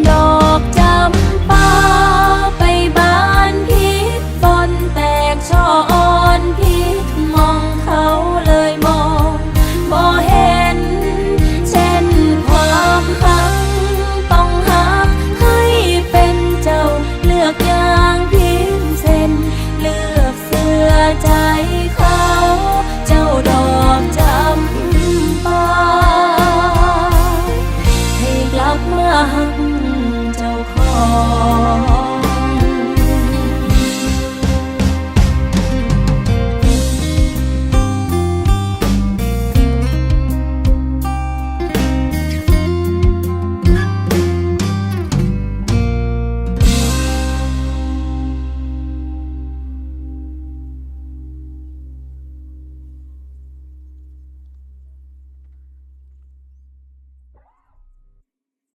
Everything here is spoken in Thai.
ดอกจำปาไปบานพิษฝนแตกช่ออ่อนพิษมองเขาเลยมองบ่เห็นเช่นความหักต้องหักให้เป็นเจ้าเลือกอย่างพิเศษเลือกเสื้อใจเขาเจ้าดอกจำปาให้กลับมาหักเจ้าของ